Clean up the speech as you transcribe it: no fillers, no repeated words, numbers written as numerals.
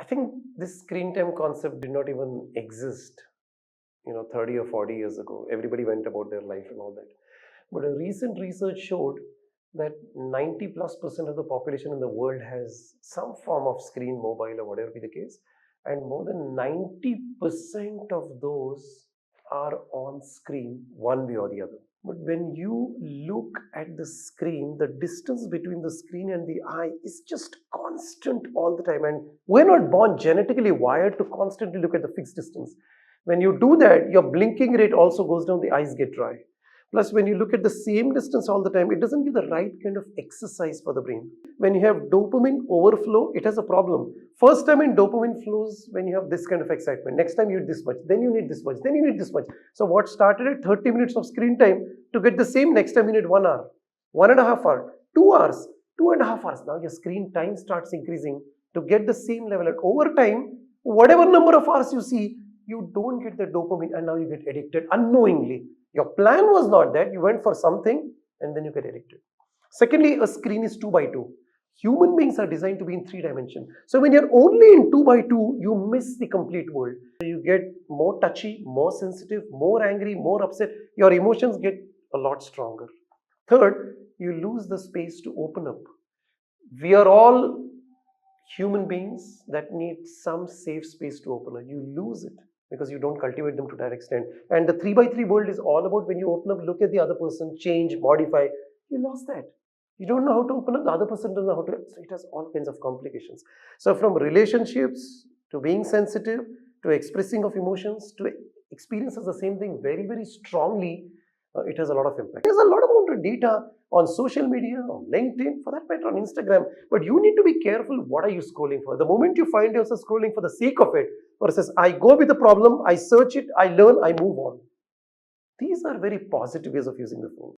think this screen time concept did not even exist, 30 or 40 years ago. Everybody went about their life and all that. But a recent research showed that 90+% of the population in the world has some form of screen, mobile, or whatever be the case. And more than 90% of those are on screen one way or the other. But when you look at the screen, the distance between the screen and the eye is just constant all the time. And we're not born genetically wired to constantly look at the fixed distance. When you do that, your blinking rate also goes down, the eyes get dry. Plus, when you look at the same distance all the time, it doesn't give the right kind of exercise for the brain. When you have dopamine overflow, it has a problem. First time in dopamine flows when you have this kind of excitement. Next time you need this much, then you need this much, then you need this much. So what started at 30 minutes of screen time, to get the same, next time you need 1 hour, 1.5 hours, 2 hours, 2.5 hours. Now your screen time starts increasing to get the same level. And over time, whatever number of hours you see, you don't get the dopamine and now you get addicted unknowingly. Your plan was not that, you went for something and then you get addicted. Secondly, a screen is 2 by 2. Human beings are designed to be in 3 dimensions. So when you're only in 2 by 2, you miss the complete world. So you get more touchy, more sensitive, more angry, more upset. Your emotions get a lot stronger. Third, you lose the space to open up. We are all human beings that need some safe space to open up. You lose it because you don't cultivate them to that extent. And the 3 by 3 world is all about when you open up, look at the other person, change, modify. You lost that. You don't know how to open up, the other person doesn't know how to. So it has all kinds of complications. So from relationships to being sensitive to expressing of emotions to experiences the same thing very, very strongly, it has a lot of impact. There's a lot amount of data on social media, on LinkedIn, for that matter on Instagram. But you need to be careful, what are you scrolling for? The moment you find yourself scrolling for the sake of it, versus I go with the problem, I search it, I learn, I move on. These are very positive ways of using the phone.